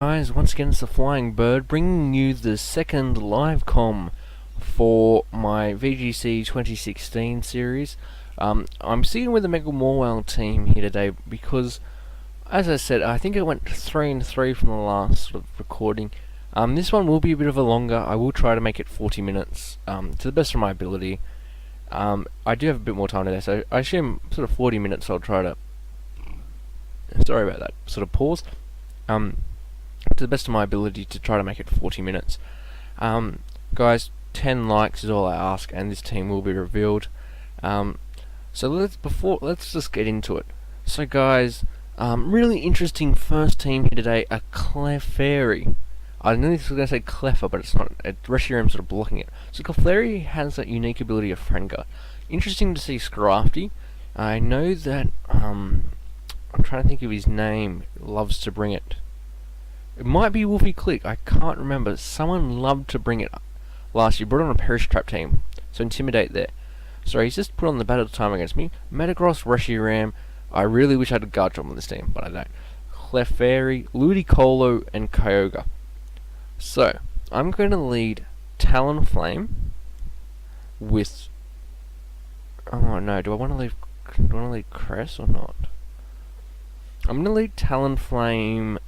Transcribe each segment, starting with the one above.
Guys, once again it's the Flying Bird bringing you the second live com for my VGC 2016 series. I'm sticking with the Mega Mawile team here today because, as I said, I think it went 3 and 3 from the last sort of recording. This one will be a bit of a longer. I will try to make it 40 minutes to the best of my ability. I do have a bit more time today, so I assume sort of 40 minutes I'll try to... Sorry about that, sort of pause. To the best of my ability to try to make it 40 minutes. Guys, 10 likes is all I ask, and this team will be revealed. So let's just get into it. So guys, really interesting first team here today, a Clefairy. I knew this was going to say Cleffa, but it's not. Reshiram's sort of blocking it. So Clefairy has that unique ability of Friend Guard. Interesting to see Scrafty. I know that, I'm trying to think of his name, loves to bring it. It might be Wolfie Click, I can't remember. Someone loved to bring it last year. Brought on a Perish Trap team, so Intimidate there. So he's just put on the battle time against me. Metagross, Reshiram. I really wish I had a guard job on this team, but I don't. Clefairy, Ludicolo, and Kyogre. So, I'm going to lead Talonflame with... Oh no, do I want to lead Cress or not? I'm going to lead Talonflame...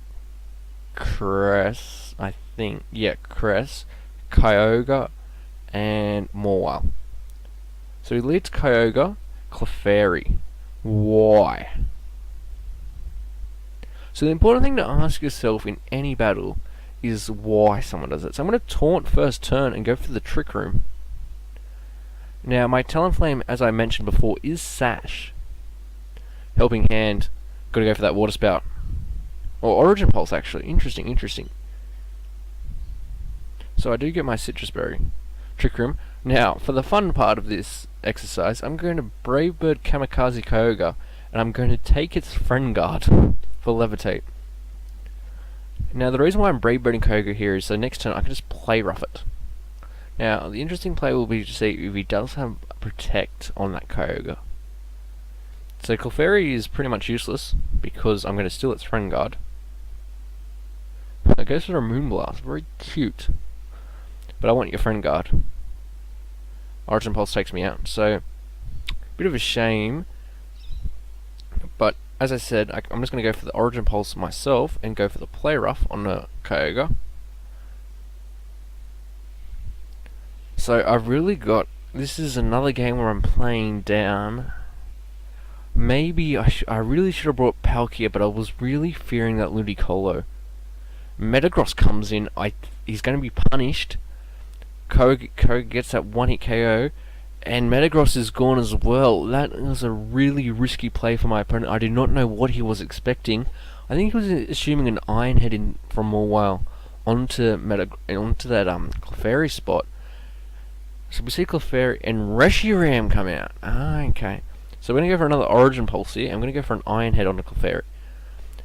Cress, I think. Yeah, Cress, Kyogre, and Mawile. So he leads Kyogre, Clefairy. Why? So the important thing to ask yourself in any battle is why someone does it. So I'm going to taunt first turn and go for the Trick Room. Now my Talonflame, as I mentioned before, is Sash. Helping Hand, got to go for that Water Spout. Or Origin Pulse, actually. Interesting. So I do get my Citrus Berry. Trick Room. Now, for the fun part of this exercise, I'm going to Brave Bird Kamikaze Kyogre, and I'm going to take its Friend Guard for Levitate. Now, the reason why I'm Brave Birding Kyogre here is so next turn I can just Play Rough it. Now, the interesting play will be to see if he does have Protect on that Kyogre. So Clefairy is pretty much useless because I'm going to steal its Friend Guard. It goes for a Moonblast, very cute. But I want your Friend Guard. Origin Pulse takes me out, so bit of a shame. But as I said, I'm just going to go for the Origin Pulse myself and go for the Play Rough on the Kyogre. So I've really got... This is another game where I'm playing down. Maybe I really should have brought Palkia, but I was really fearing that Ludicolo. Metagross comes in, he's going to be punished. Kyogre gets that one-hit KO, and Metagross is gone as well. That was a really risky play for my opponent. I did not know what he was expecting. I think he was assuming an Iron Head in from Mawile onto that Clefairy spot. So we see Clefairy and Reshiram come out. Okay. So we're going to go for another Origin Pulse here. I'm going to go for an Iron Head on the Clefairy.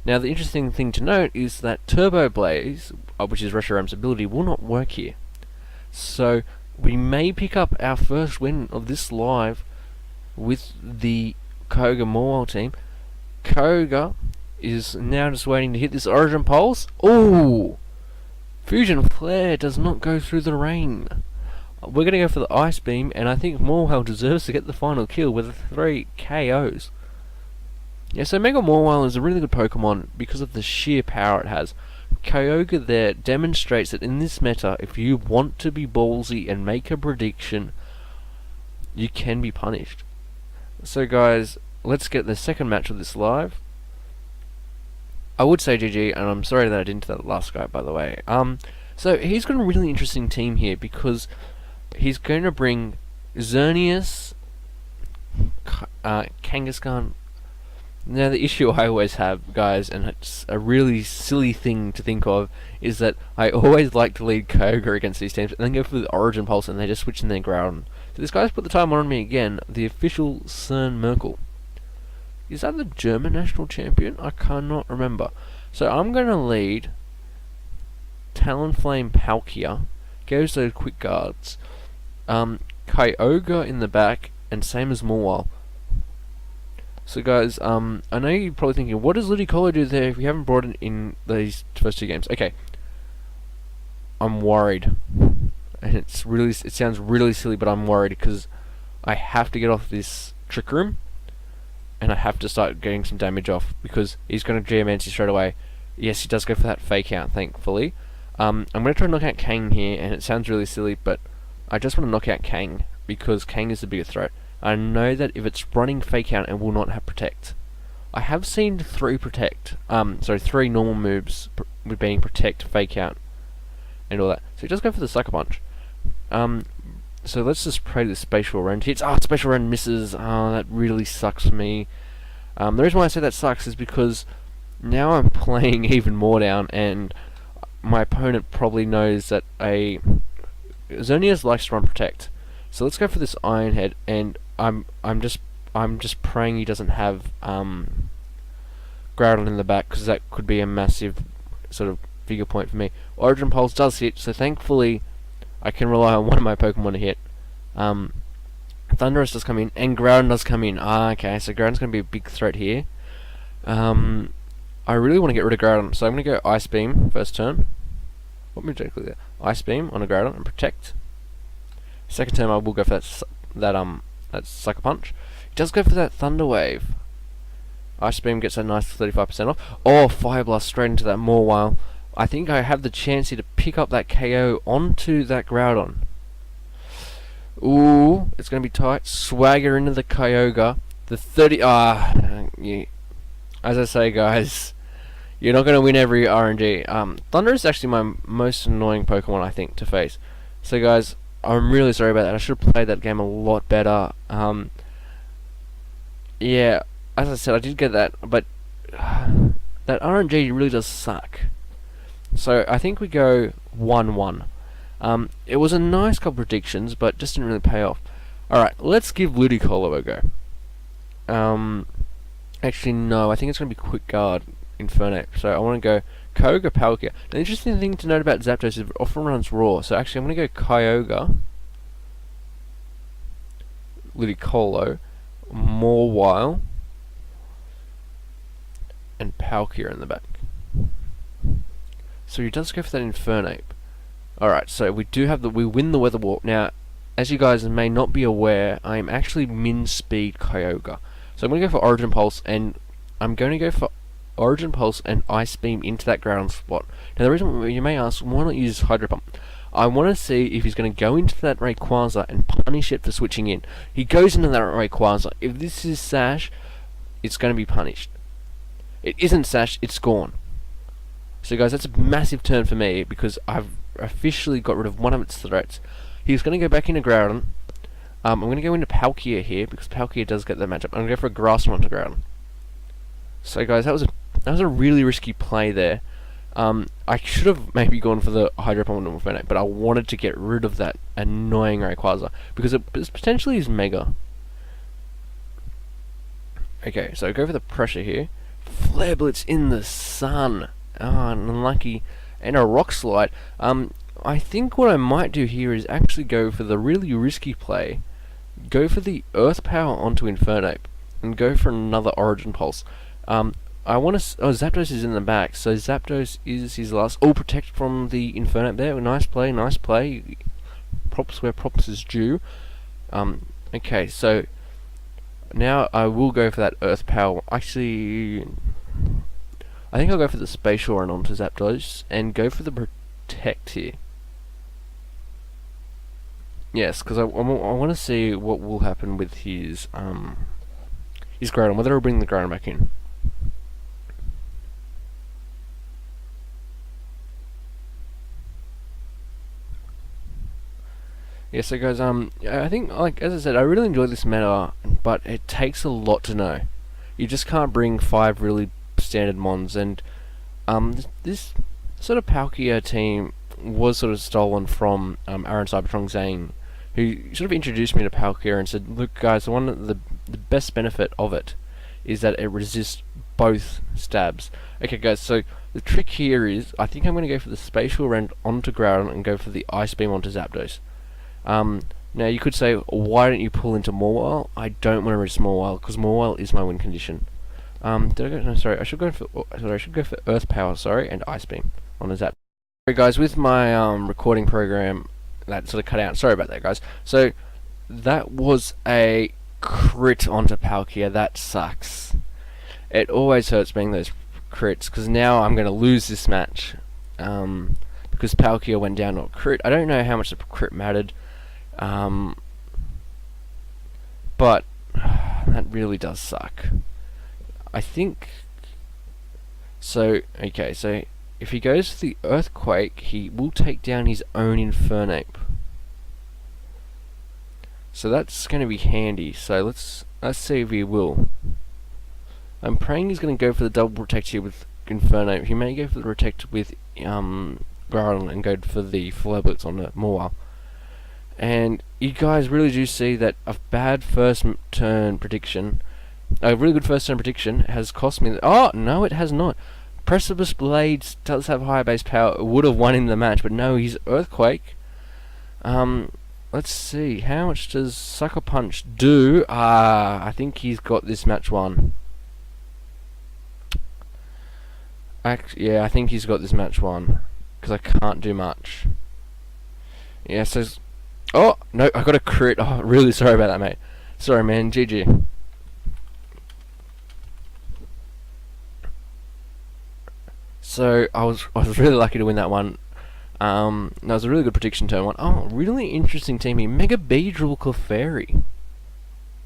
Now the interesting thing to note is that Turbo Blaze, which is Reshiram's ability, will not work here. So we may pick up our first win of this live with the Kyogre Mawile team. Kyogre is now just waiting to hit this Origin Pulse. Oh! Fusion Flare does not go through the rain. We're going to go for the Ice Beam, and I think Mawile deserves to get the final kill with 3 KOs. Yeah, so Mega Mawile is a really good Pokemon because of the sheer power it has. Kyogre there demonstrates that in this meta, if you want to be ballsy and make a prediction, you can be punished. So guys, let's get the second match of this live. I would say GG, and I'm sorry that I didn't do that last guy, by the way. So he's got a really interesting team here because he's going to bring Xerneas, Kangaskhan. Now the issue I always have, guys, and it's a really silly thing to think of, is that I always like to lead Kyogre against these teams and then go for the Origin Pulse and they just switch in their Groudon. So this guy's put the time on me again, the official CERN Merkel. Is that the German national champion? I cannot remember. So I'm going to lead Talonflame Palkia, goes those quick guards, Kyogre in the back, and same as Mawile. So guys, I know you're probably thinking, what does Ludicolo do there if we haven't brought it in these first two games? Okay, I'm worried, and it sounds really silly, but I'm worried because I have to get off this Trick Room, and I have to start getting some damage off because he's going to Geomancy straight away. Yes, he does go for that fake out, thankfully. I'm going to try to knock out Kang here, and it sounds really silly, but I just want to knock out Kang because Kang is the bigger threat. I know that if it's running fake out, it will not have protect. I have seen three normal moves with being protect, fake out, and all that. So he does go for the Sucker Punch. So let's just pray the Spatial Rend hits. Spatial Rend misses. That really sucks for me. The reason why I say that sucks is because now I'm playing even more down, and my opponent probably knows that Xerneas likes to run protect. So let's go for this Iron Head, and I'm just praying he doesn't have Groudon in the back, because that could be a massive sort of figure point for me. Origin Pulse does hit, so thankfully I can rely on one of my Pokemon to hit. Thundurus does come in, and Groudon does come in. Okay, so Groudon's going to be a big threat here. I really want to get rid of Groudon, so I'm going to go Ice Beam first turn. What move exactly there? Ice Beam on a Groudon and protect. Second turn I will go for that Sucker Punch. He does go for that Thunder Wave. Ice Beam gets a nice 35% off. Fire Blast straight into that Mawile. I think I have the chance here to pick up that KO onto that Groudon. Ooh, it's going to be tight. Swagger into the Kyogre. The 30... yeah. As I say, guys, you're not going to win every RNG. Thunder is actually my most annoying Pokemon, I think, to face. So, guys, I'm really sorry about that. I should have played that game a lot better. Yeah, as I said, I did get that, but that RNG really does suck. So, I think we go 1-1. It was a nice couple of predictions, but just didn't really pay off. Alright, let's give Ludicolo a go. Actually, no, I think it's going to be Quick Guard Infernape. So I want to go Kyogre, Palkia. The interesting thing to note about Zapdos is it often runs Raw. So actually, I'm going to go Kyogre, Ludicolo, Mawile, and Palkia in the back. So he does go for that Infernape. Alright, so we win the Weather Warp. Now, as you guys may not be aware, I am actually min-speed Kyogre. So I'm going to go for Origin Pulse, and I'm going to go for Origin Pulse and Ice Beam into that ground spot. Now the reason you may ask, why not use Hydro Pump? I want to see if he's going to go into that Rayquaza and punish it for switching in. He goes into that Rayquaza. If this is Sash, it's going to be punished. It isn't Sash, it's gone. So guys, that's a massive turn for me, because I've officially got rid of one of its threats. He's going to go back into Groudon. I'm going to go into Palkia here, because Palkia does get that matchup. I'm going to go for a Grass onto Groudon. So guys, that was a really risky play there. I should have maybe gone for the Hydro Pump on Infernape, but I wanted to get rid of that annoying Rayquaza, because it potentially is Mega. Okay, so go for the pressure here. Flare Blitz in the sun. Unlucky. And a Rock Slide. I think what I might do here is actually go for the really risky play. Go for the Earth Power onto Infernape, and go for another Origin Pulse. I want to... Zapdos is in the back, so Zapdos is his last... protect from the Infernape there. Nice play, nice play. Props where props is due. Okay, so... Now I will go for that Earth Power. Actually... I think I'll go for the Spatial Run onto Zapdos, and go for the Protect here. Yes, because I want to see what will happen with his Groudon, whether he'll bring the Groudon back in. Yeah, so guys, I think, like, as I said, I really enjoy this meta, but it takes a lot to know. You just can't bring 5 really standard mons, and this sort of Palkia team was sort of stolen from Aaron Cybertron Zane, who sort of introduced me to Palkia and said, look guys, the best benefit of it is that it resists both stabs. Okay guys, so the trick here is, I think I'm going to go for the Spatial Rend onto Groudon and go for the Ice Beam onto Zapdos. Now you could say, why don't you pull into Mawile? I don't want to risk Mawile because Mawile is my win condition. Did I go? No, sorry. I should go for. Sorry, I should go for Earth Power. Sorry, and Ice Beam on his app. Sorry, guys. With my recording program, that sort of cut out. Sorry about that, guys. So that was a crit onto Palkia. That sucks. It always hurts being those crits because now I'm going to lose this match. Because Palkia went down to a crit. I don't know how much the crit mattered. But that really does suck. I think so. Okay, so if he goes for the Earthquake, he will take down his own Infernape. So that's going to be handy. So let's see if he will. I'm praying he's going to go for the double protect here with Infernape. He may go for the protect with Groudon and go for the Flare Blitz on the Mawile. And you guys really do see that a bad first turn prediction, a really good first turn prediction, has cost me. Oh no, it has not. Precipice Blades does have higher base power. It would have won in the match, but no, he's Earthquake. Let's see, how much does Sucker Punch do? I think he's got this match won. Yeah, I think he's got this match won because I can't do much. Yeah, so. Oh, no, I got a crit. Oh, really sorry about that, mate. Sorry, man. GG. So, I was really lucky to win that one. That was a really good prediction turn one. Oh, really interesting team here. Mega Beedrill Clefairy.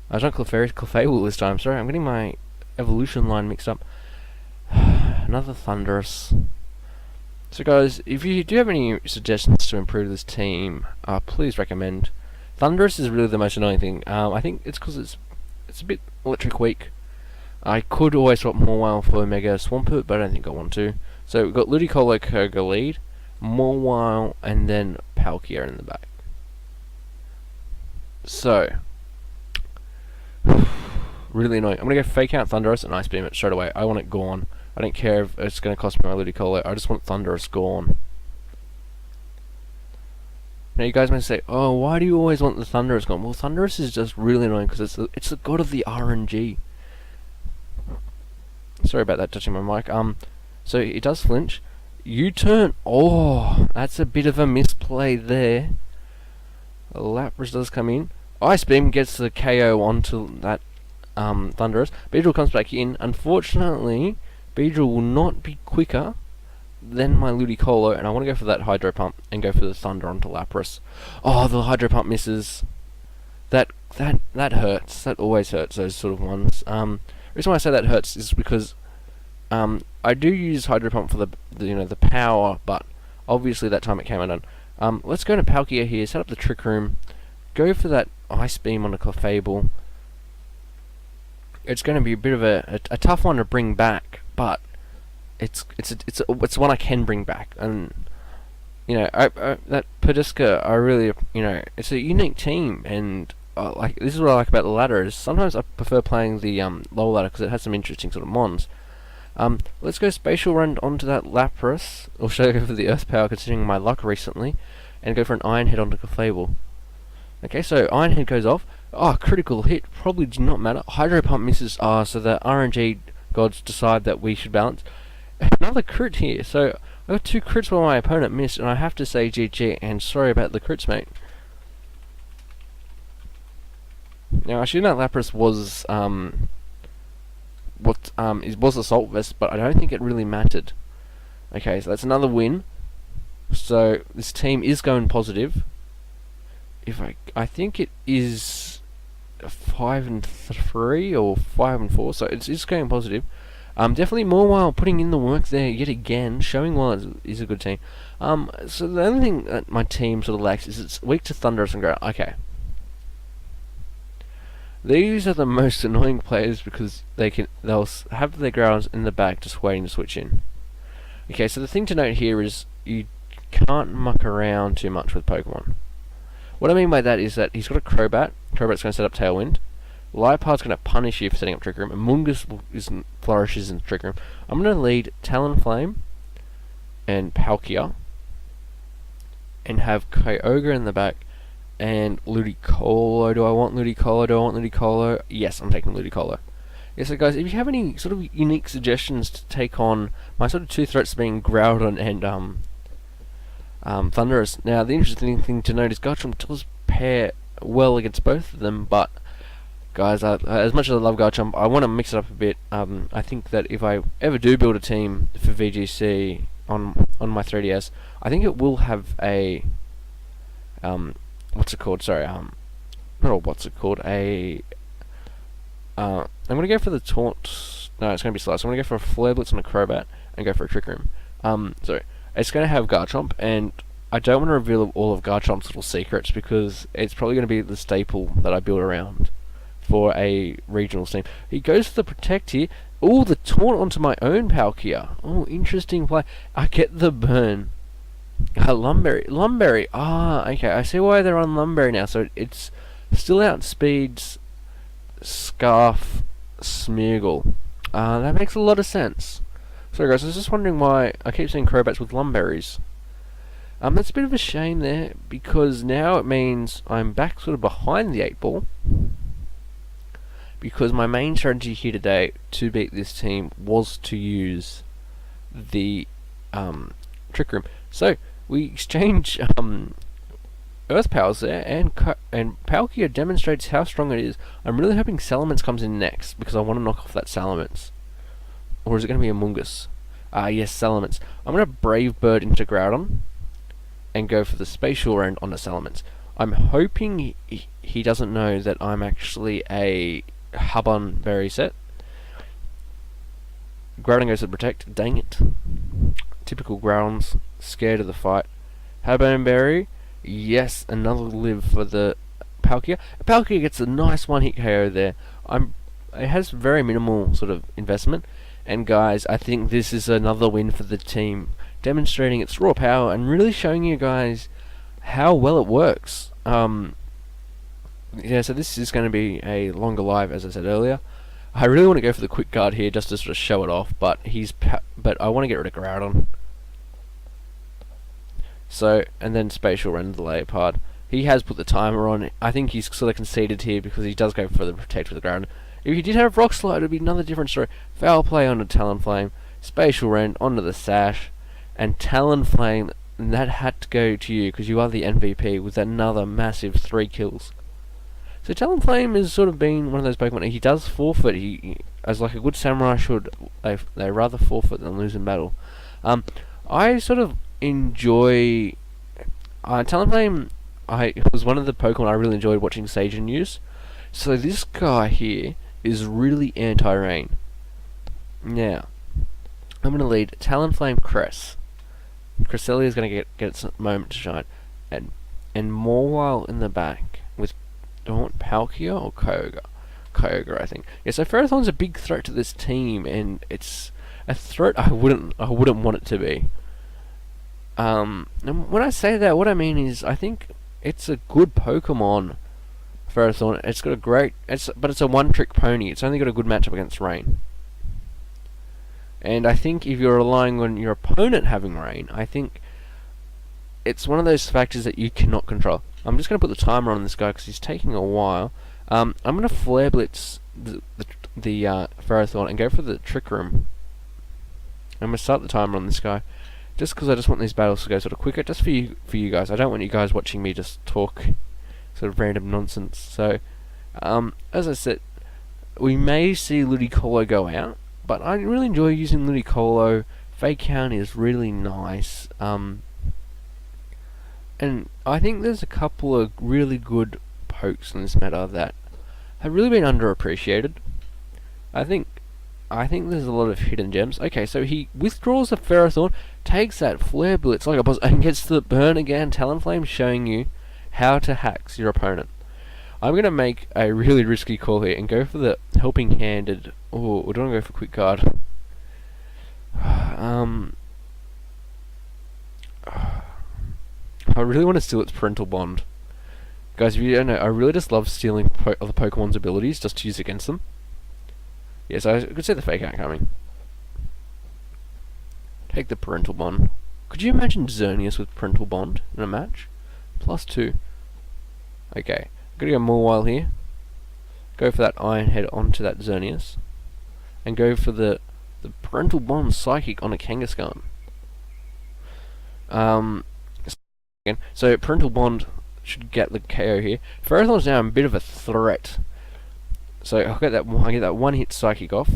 I was not Clefairy, Clefable this time. Sorry, I'm getting my evolution line mixed up. Another Thundurus. So guys, if you do have any suggestions to improve this team, please recommend. Thundurus is really the most annoying thing. I think it's because it's a bit electric weak. I could always swap Mawile for Mega Swampert, but I don't think I want to. So we've got Ludicolo, Koga lead, Mawile, and then Palkia in the back. So, really annoying. I'm going to go Fake Out Thundurus and Ice Beam it straight away. I want it gone. I don't care if it's going to cost me my Ludicolo. I just want Thundurus gone. Now you guys may say, oh, why do you always want the Thundurus gone? Well, Thundurus is just really annoying because it's the god of the RNG. Sorry about that, touching my mic. So it does flinch. U-turn. Oh, that's a bit of a misplay there. Lapras does come in. Ice Beam gets the KO onto that Thundurus. Beedrill comes back in. Unfortunately, Beedrill will not be quicker than my Ludicolo, and I want to go for that Hydro Pump and go for the Thunder onto Lapras. Oh, the Hydro Pump misses. That hurts. That always hurts, those sort of ones. The reason why I say that hurts is because I do use Hydro Pump for the power, but obviously that time it came undone. Let's go to Palkia here, set up the Trick Room, go for that Ice Beam on a Clefable. It's going to be a bit of a tough one to bring back, but it's one I can bring back, and that Pediska, I really it's a unique team, and this is what I like about the ladder is sometimes I prefer playing the lower ladder because it has some interesting sort of mons. Let's go Spatial Run onto that Lapras, or should I go for the Earth Power considering my luck recently, and go for an Iron Head onto Clefable. Okay, so Iron Head goes off. Oh, critical hit, probably did not matter. Hydro Pump misses, so the RNG gods decide that we should balance. Another crit here, so I got 2 crits while my opponent missed, and I have to say GG, and sorry about the crits, mate. Now, actually, that Lapras was, it was Assault Vest, but I don't think it really mattered. Okay, so that's another win. So, this team is going positive. I think it is 5-3 or 5-4, so it's going positive. Definitely Mawile putting in the work there yet again, showing Mawile is a good team. So the only thing that my team sort of lacks is it's weak to Thundurus and Groudon. Okay. These are the most annoying players because they'll have their Groudons in the back just waiting to switch in. Okay, so the thing to note here is you can't muck around too much with Pokemon. What I mean by that is that he's got a Crobat. Crobat's going to set up Tailwind. Liepard's going to punish you for setting up Trick Room. And Mungus flourishes in Trick Room. I'm going to lead Talonflame and Palkia. And have Kyogre in the back. And Ludicolo. Do I want Ludicolo? Do I want Ludicolo? Yes, I'm taking Ludicolo. Yeah, so guys, if you have any sort of unique suggestions to take on my sort of two threats being Groudon and Thundurus. Now, the interesting thing to note is Garchomp does pair well against both of them, but guys, as much as I love Garchomp, I want to mix it up a bit. I think that if I ever do build a team for VGC on my 3DS, I think it will have a what's it called? Sorry, not a what's it called? I'm gonna go for the taunt. No, it's gonna be Slice. I'm gonna go for a Flare Blitz on a Crobat and go for a Trick Room. So it's gonna have Garchomp, and I don't want to reveal all of Garchomp's little secrets because it's probably gonna be the staple that I build around for a regional team. He goes for the Protect here. Oh, the taunt onto my own Palkia. Oh, interesting play. I get the burn. Lumberry. Ah, okay. I see why they're on Lumberry now. So it's still outspeeds Scarf Smeargle. That makes a lot of sense. Sorry guys, I was just wondering why I keep seeing Crobats with Lumberries. That's a bit of a shame there, because now it means I'm back sort of behind the 8-ball. Because my main strategy here today to beat this team was to use the Trick Room. So we exchange Earth Powers there, and Palkia demonstrates how strong it is. I'm really hoping Salamence comes in next because I want to knock off that Salamence. Or is it going to be a Mungus? Yes, Salamence. I'm going to Brave Bird into Groudon and go for the Spatial Rend on the Salamence. I'm hoping he doesn't know that I'm actually a Hubon Berry set. Groudon goes to Protect. Dang it. Typical Groudon's scared of the fight. Hubon Berry. Yes, another live for the Palkia. Palkia gets a nice one-hit KO there. It has very minimal sort of investment. And guys, I think this is another win for the team, demonstrating its raw power and really showing you guys how well it works. Yeah, so this is going to be a longer live, as I said earlier. I really want to go for the quick guard here just to sort of show it off, but I want to get rid of Groudon. So, and then Spatial Rend the Leopard. He has put the timer on. I think he's sort of conceded here because he does go for the Protect with the Groudon. If he did have Rock Slide, it would be another different story. Foul Play onto Talonflame, Spatial Rend onto the Sash, and Talonflame, and that had to go to you because you are the MVP with another massive 3 kills. So Talonflame has sort of been one of those Pokemon. He does forfeit. He as like a good samurai should. They rather forfeit than lose in battle. I sort of enjoy Talonflame. It was one of the Pokemon I really enjoyed watching Sajin use. So this guy here is really anti-rain. Now, I'm going to lead Talonflame Cress. Cresselia is going to get its moment to shine. And Mawile in the back with Palkia or Kyogre? Kyogre, I think. Yeah, so Ferrothorn's a big threat to this team, and it's a threat I wouldn't want it to be. And when I say that, what I mean is I think it's a good Pokemon. Ferrothorn. It's got a great, but it's a one-trick pony. It's only got a good matchup against Rain. And I think if you're relying on your opponent having Rain, I think it's one of those factors that you cannot control. I'm just going to put the timer on this guy because he's taking a while. I'm going to Flare Blitz the Ferrothorn and go for the Trick Room. I'm going to start the timer on this guy. Just because I just want these battles to go sort of quicker, just for you guys. I don't want you guys watching me just talk sort of random nonsense. So, as I said, we may see Ludicolo go out, but I really enjoy using Ludicolo. Fake Count is really nice. And I think there's a couple of really good pokes in this meta that have really been underappreciated. I think there's a lot of hidden gems. Okay, so he withdraws the Ferrothorn, takes that Flare Blitz like a boss, and gets the burn again. Talonflame showing you how to hax your opponent. I'm going to make a really risky call here and go for the Helping Handed. Oh, we don't want to go for Quick Guard. I really want to steal its Parental Bond. Guys, if you don't know, I really just love stealing other Pokemon's abilities just to use against them. Yes, I could see the Fake Out coming. Take the Parental Bond. Could you imagine Xerneas with Parental Bond in a match? +2. Okay, I'm gonna go Mawile here. Go for that Iron Head onto that Xerneas. And go for the Parental Bond Psychic on a Kangaskhan. So Parental Bond should get the KO here. Ferrothorn's now a bit of a threat. So I get that one hit Psychic off.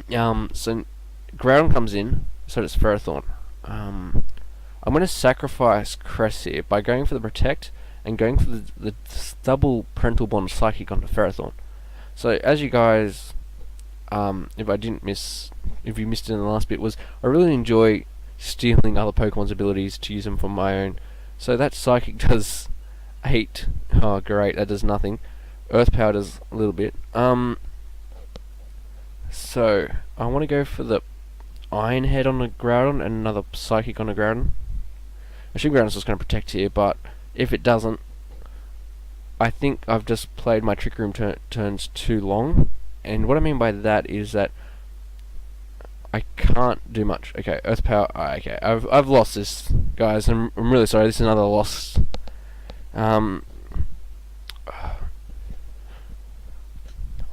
So Groudon comes in, so does Ferrothorn. I'm going to sacrifice Cress here by going for the Protect and going for the double Parental Bond Psychic onto Ferrothorn. So as you guys, if you missed it in the last bit, was I really enjoy stealing other Pokemon's abilities to use them for my own. So that Psychic does 8. Oh great, that does nothing. Earth Power does a little bit. So I want to go for the Iron Head on the Groudon and another Psychic on the Groudon. I assume Groudon's just going to protect here, but if it doesn't, I think I've just played my Trick Room turns too long. And what I mean by that is that I can't do much. Okay, Earth Power. Okay, I've lost this, guys. I'm really sorry. This is another loss.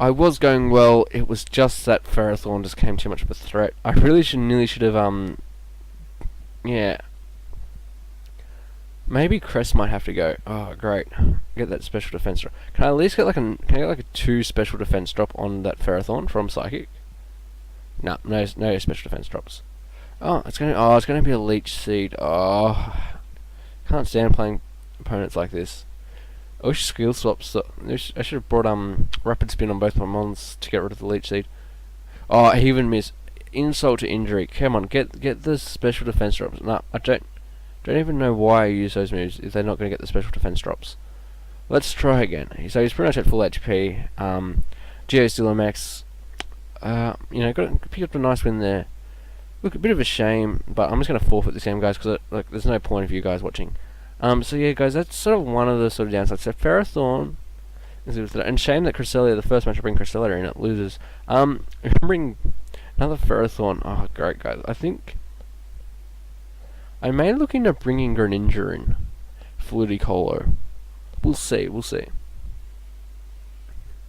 I was going well. It was just that Ferrothorn just came too much of a threat. I really should have yeah. Maybe Crest might have to go. Oh, great. Get that special defense drop. Can I at least get like a 2 special defense drop on that Ferrothorn from Psychic? No special defense drops. Oh, it's gonna be a Leech Seed. Oh, can't stand playing opponents like this. I wish skill swaps. I should have brought Rapid Spin on both my mons to get rid of the Leech Seed. Oh, I even missed. Insult to injury. Come on, get the special defense drops. No, I don't even know why I use those moves if they're not going to get the special defense drops. Let's try again. So he's pretty much at full HP. Geostilomax, you know, pick up a nice win there. Look, a bit of a shame, but I'm just going to forfeit this game, guys, because there's no point of you guys watching. So yeah, guys, that's sort of one of the sort of downsides. So Ferrothorn, and shame that Cresselia, the first match I bring Cresselia in, it loses. Bring another Ferrothorn. Oh, great, guys. I think I may look into bringing Greninja in for Ludicolo. We'll see.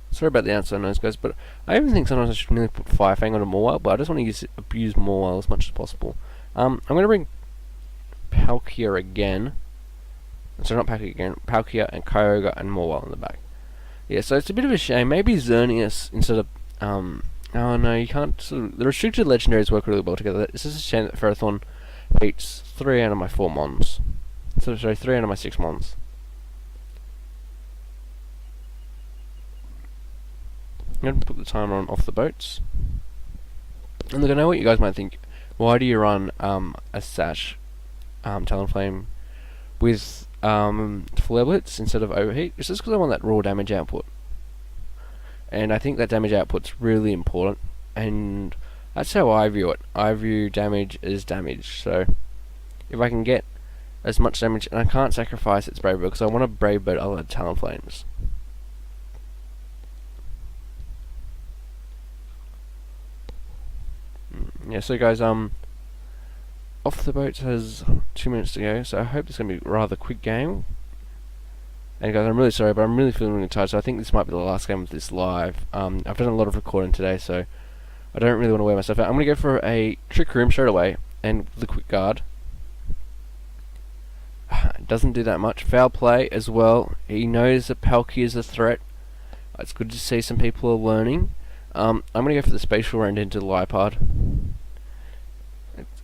Sorry about the outside noise, guys, but I even think sometimes I should really put Fire Fang on a Mawile, but I just want to abuse Mawile as much as possible. I'm going to bring Palkia again. So not Palkia again, Palkia and Kyogre and Mawile in the back. Yeah, so it's a bit of a shame. Maybe Xerneas instead of oh no, you can't. The restricted legendaries work really well together. It's just a shame that Ferrothorn beats 3 out of my 4 mons. So sorry, 3 out of my 6 mons. I'm going to put the timer on off the boats. And look, I know what you guys might think. Why do you run a Sash Talonflame with Flare Blitz instead of Overheat? It's just because I want that raw damage output. And I think that damage output's really important. And that's how I view it. I view damage as damage. So if I can get as much damage, and I can't sacrifice its Brave Bird because I want to Brave Bird other Talonflames. Yeah, so guys, Off the Boats has 2 minutes to go, so I hope this is going to be a rather quick game. And guys, I'm really sorry, but I'm really feeling really tired, so I think this might be the last game of this live. I've done a lot of recording today, so I don't really want to wear myself out. I'm going to go for a Trick Room straight away, and the Quick Guard. It doesn't do that much. Foul Play as well. He knows that Palkia is a threat. It's good to see some people are learning. I'm going to go for the Spatial Rend into Liepard.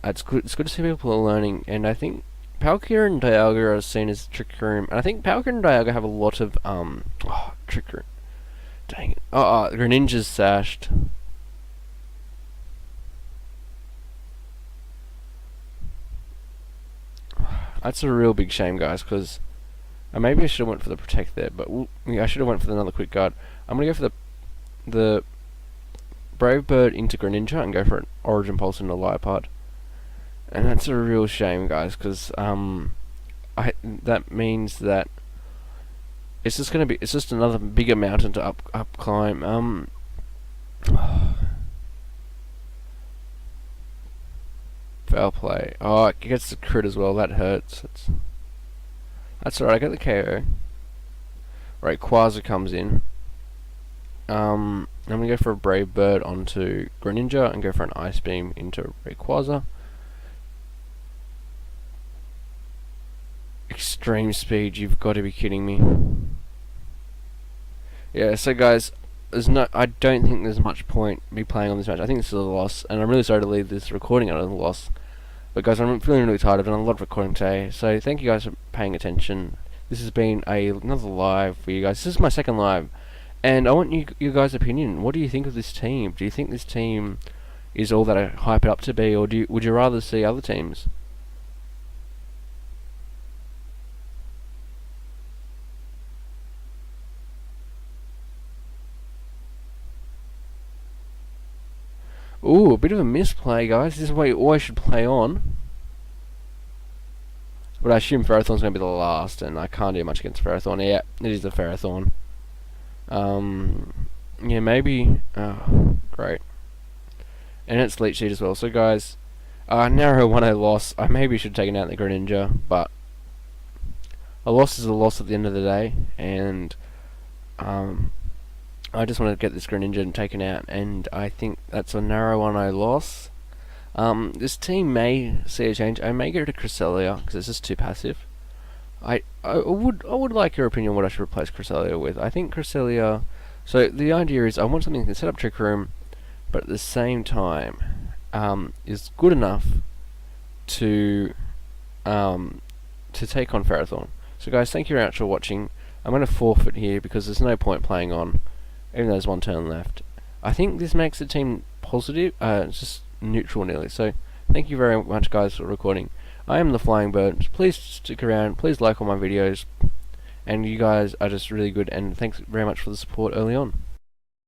It's good to see people are learning, and I think Palkia and Dialga are seen as Trick Room, and I think Palkia and Dialga have a lot of Trick Room. Dang it! Greninja's sashed. That's a real big shame, guys, because maybe I should have went for the Protect there, but yeah, I should have went for another Quick Guard. I'm gonna go for the Brave Bird into Greninja and go for an Origin Pulse into Liepard. And that's a real shame, guys, because that means that it's just another bigger mountain to up climb. Foul Play. Oh, it gets the crit as well. That hurts. That's alright, I got the KO. Right, Quasar comes in. I'm gonna go for a Brave Bird onto Greninja and go for an Ice Beam into Rayquaza. Extreme speed, you've got to be kidding me. Yeah, so guys, I don't think there's much point me playing on this match. I think this is a loss, and I'm really sorry to leave this recording out of the loss. But guys, I'm feeling really tired. I've done a lot of recording today, so thank you guys for paying attention. This has been another live for you guys. This is my second live, and I want you guys' opinion. What do you think of this team? Do you think this team is all that I hype it up to be, or would you rather see other teams? Ooh, a bit of a misplay, guys. This is why you always should play on. But I assume Ferrothorn's going to be the last, and I can't do much against Ferrothorn. Yeah, it is the Ferrothorn. Yeah, maybe. Oh, great. And it's Leech Seed as well. So, guys, narrow 1-0 loss. I maybe should have taken out the Greninja, but a loss is a loss at the end of the day, and I just want to get this Greninja taken out, and I think that's a narrow 1-0 loss. This team may see a change. I may go to Cresselia because it's just too passive. I would like your opinion on what I should replace Cresselia with. I think Cresselia. So the idea is I want something that can set up Trick Room, but at the same time is good enough to take on Ferrothorn. So guys, thank you very much for watching. I'm going to forfeit here because there's no point playing on, even though there's one turn left. I think this makes the team positive. It's just neutral nearly. So thank you very much, guys, for recording. I am the Flying Bird. Please stick around. Please like all my videos. And you guys are just really good. And thanks very much for the support early on.